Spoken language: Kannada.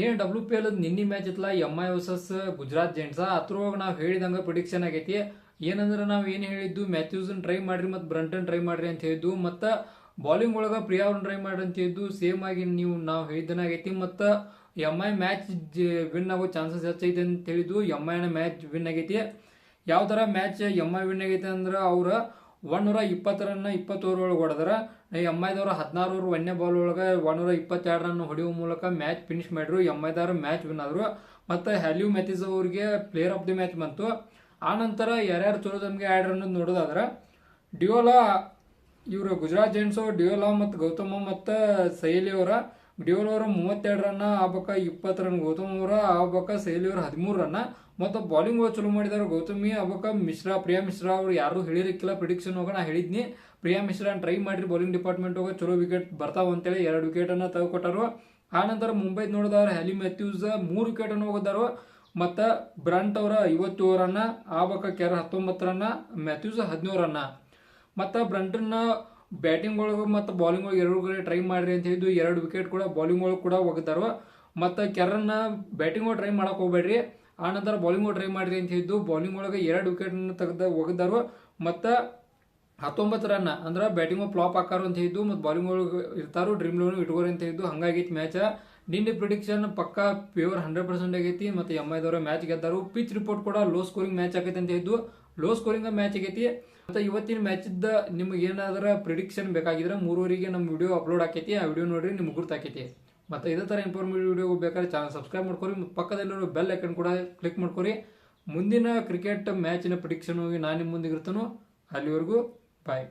ಏನ್ WPL ನಿನ್ನೆ ಮ್ಯಾಚ್ ಇತ್ತಲ್ಲ MI ವರ್ಸಸ್ ಗುಜರಾತ್ ಜೈಂಟ್ಸ್ ಅದ್ರೊಳಗೆ ನಾವು ಹೇಳಿದಂಗ ಪ್ರಿಡಿಕ್ಷನ್ ಆಗೈತಿ. ಏನಂದ್ರೆ ನಾವು ಏನ್ ಹೇಳಿದ್ದು, ಮ್ಯಾಥ್ಯೂಸ್ ಟ್ರೈ ಮಾಡ್ರಿ ಮತ್ತು ಬ್ರಂಟನ್ ಟ್ರೈ ಮಾಡ್ರಿ ಅಂತ ಹೇಳಿದ್ದು, ಮತ್ತು ಬೌಲಿಂಗ್ ಒಳಗ ಪ್ರಿಯಾ ಅವ್ರನ್ನ ಟ್ರೈ ಮಾಡ್ರಿ ಅಂತ ಹೇಳಿದ್ದು ಸೇಮ್ ಆಗಿ ನಾವು ಹೇಳಿದ್ದನ ಆಗೈತಿ. ಮತ್ತು MI ಮ್ಯಾಚ್ ವಿನ್ ಆಗೋ ಚಾನ್ಸಸ್ ಹೆಚ್ಚೈತೆ ಅಂತ ಹೇಳಿದ್ದು, MI ಮ್ಯಾಚ್ ವಿನ್ ಆಗೈತಿ. ಯಾವ ತರ ಮ್ಯಾಚ್ MI ವಿನ್ ಆಗೈತಿ ಅಂದ್ರೆ ಅವ್ರ 120 ರನ್ 20 ಓವರ್ ಒಳಗೆ ಹೊಡೆದ್ರ, MIದವ್ರ 16 ಓವರ್ ಒಂದೇ ಬಾಲ್ ಒಳಗೆ 122 ರನ್ ಹೊಡೆಯುವ ಮೂಲಕ ಮ್ಯಾಚ್ ಫಿನಿಶ್ ಮಾಡಿದ್ರು. MIದವ್ರ ಮ್ಯಾಚ್ ವಿನ್ ಆದ್ರು. ಮತ್ತು ಹ್ಯಾಲ್ಯೂ ಮ್ಯಾಥ್ಯೂಸ್ ಅವ್ರಿಗೆ ಪ್ಲೇಯರ್ ಆಫ್ ದಿ ಮ್ಯಾಚ್ ಬಂತು. ಆ ನಂತರ ಯಾರ್ಯಾರು ಚಲೋ ತಮಗೆ ಆಡ್ರ ಅನ್ನೋದು ನೋಡೋದಾದ್ರೆ, ಡಿಯೋಲಾ ಇವರು ಗುಜರಾತ್ ಜೈಂಟ್ಸ್ ಡಿಯೋಲಾ ಮತ್ತು ಗೌತಮ್ ಮತ್ತು ಸೈಲಿ ಅವರ ಡಿಯೋಲಾ ಅವರು 32 ರನ್ ಆಗ್ಬೇಕ, 20 ರನ್ ಗೌತಮ್ ಅವರ ಆಗ್ಬೇಕ, ಸೈಲಿ ಅವರು 13 ರನ್. ಮತ್ತು ಬೌಲಿಂಗ್ ಚಲೋ ಮಾಡಿದಾರೆ ಗೌತಮಿ ಆಗ್ಬೇಕ, ಪ್ರಿಯಾ ಮಿಶ್ರಾ ಅವ್ರು ಯಾರು ಹೇಳಿರಕ್ಕಿಲ್ಲ ಪ್ರಿಡಿಕ್ಷನ್ ಹೋಗ ನಾ ಹೇಳಿದ್ನಿ. ಪ್ರಿಯಾ ಮಿಶ್ರಾ ಟ್ರೈ ಮಾಡ್ರಿ ಬೌಲಿಂಗ್ ಡಿಪಾರ್ಟ್ಮೆಂಟ್ ಹೋಗ ಚಲೋ ವಿಕೆಟ್ ಬರ್ತಾವ ಅಂತೇಳಿ 2 ವಿಕೆಟ್ ಅನ್ನ ತೆಗೆದುಕೊಟ್ಟಾರು. ಆ ನಂತರ ಮುಂಬೈ ನೋಡಿದವ್ರು ಹ್ಯಾಲಿ ಮ್ಯಾಥ್ಯೂಸ್ 3 ವಿಕೆಟ್ ಅನ್ನು ಹೋಗಿದ್ದಾರು. ಮತ್ತು ಬ್ರಂಟ್ ಅವರ 57 ರನ್ ಆಗ್ಬೇಕ, ಕೆರ್ 19 ರನ್, ಮ್ಯಾಥ್ಯೂಸ್ 17 ರನ್. ಮತ್ತು ಬ್ರಂಟನ್ನ ಬ್ಯಾಟಿಂಗ್ ಒಳಗೆ ಮತ್ತು ಬೌಲಿಂಗ್ ಒಳಗೆ ಎರಡು ಕಡೆ ಟ್ರೈ ಮಾಡ್ರಿ ಅಂತ ಹೇಳಿದ್ದು 2 ವಿಕೆಟ್ ಕೂಡ ಬೌಲಿಂಗ್ ಒಳಗೆ ಕೂಡ ಹೋಗಿದ್ದಾರು. ಮತ್ತು ಕೆರನ್ನ ಬ್ಯಾಟಿಂಗ್ ಒಳಗೆ ಟ್ರೈ ಮಾಡಕ್ ಹೋಗ್ಬೇಡ್ರಿ, ಆ ನಂತರ ಬೌಲಿಂಗ್ ಒಳಗೆ ಟ್ರೈ ಮಾಡ್ರಿ ಅಂತ ಹೇಳಿದ್ದು ಬೌಲಿಂಗ್ ಒಳಗೆ 2 ವಿಕೆಟ್ ಹೋಗಿದ್ದಾರು. ಮತ್ತು 19 ರನ್ ಅಂದ್ರೆ ಬ್ಯಾಟಿಂಗ್ ಫ್ಲಾಪ್ ಹಾಕಾರು ಅಂತ ಹೇಳಿದ್ದು, ಮತ್ತು ಬೌಲಿಂಗ್ ಒಳಗೆ ಇರ್ತಾರು, ಡ್ರೀಮ್ ಲೆವೆನ್ ಇಟ್ಕೋರಿ ಅಂತ ಹೇಳಿದ್ದು. ಹಂಗಾಗೈತಿ ಮ್ಯಾಚ್. ನಿನ್ನೆ ಪ್ರಿಡಿಕ್ಷನ್ ಪಕ್ಕ ಫೇವರ್ 100% ಆಗೈತಿ. ಮತ್ತು MIದವ್ರ ಮ್ಯಾಚ್ ಗೆದ್ದಾರು. ಪಿಚ್ ರಿಪೋರ್ಟ್ ಕೂಡ ಲೋ ಸ್ಕೋರಿಂಗ್ ಮ್ಯಾಚ್ ಆಗೈತೆ ಅಂತ ಹೇಳಿದ್ದು, ಲೋ ಸ್ಕೋರಿಂಗ್ ಮ್ಯಾಚ್ ಆಗೈತಿ. ಮತ್ತು ಇವತ್ತಿನ ಮ್ಯಾಚ್ ಇದ್ದ ನಿಮ್ಗೆ ಏನಾದ್ರ ಪ್ರಿಡಿಕ್ಷನ್ ಬೇಕಾಗಿದ್ರೆ 3 ನಮ್ಮ ವಿಡಿಯೋ ಅಪ್ಲೋಡ್ ಆಕೈತಿ, ಆ ವಿಡಿಯೋ ನೋಡ್ರಿ ನಿಮ್ಗೆ ಗುರ್ತಾಕೈತಿ. ಮತ್ತು ಇದೇ ಥರ ಇನ್ಫಾರ್ಮೇಟಿವ್ ವಿಡಿಯೋ ಬೇಕಾದ್ರೆ ಚಾನಲ್ ಸಬ್ಸ್ಕ್ರೈಬ್ ಮಾಡ್ಕೊರಿ, ಮತ್ತು ಪಕ್ಕದಲ್ಲಿರೋ ಬೆಲ್ ಐಕನ್ ಕೂಡ ಕ್ಲಿಕ್ ಮಾಡ್ಕೊರಿ. ಮುಂದಿನ ಕ್ರಿಕೆಟ್ ಮ್ಯಾಚಿನ ಪ್ರಿಡಿಕ್ಷನ್ ಹೋಗಿ ನಾನು ನಿಮ್ಮ ಮುಂದೆ ಇರ್ತಾನೋ. ಅಲ್ಲಿವರೆಗೂ ಬಾಯ್.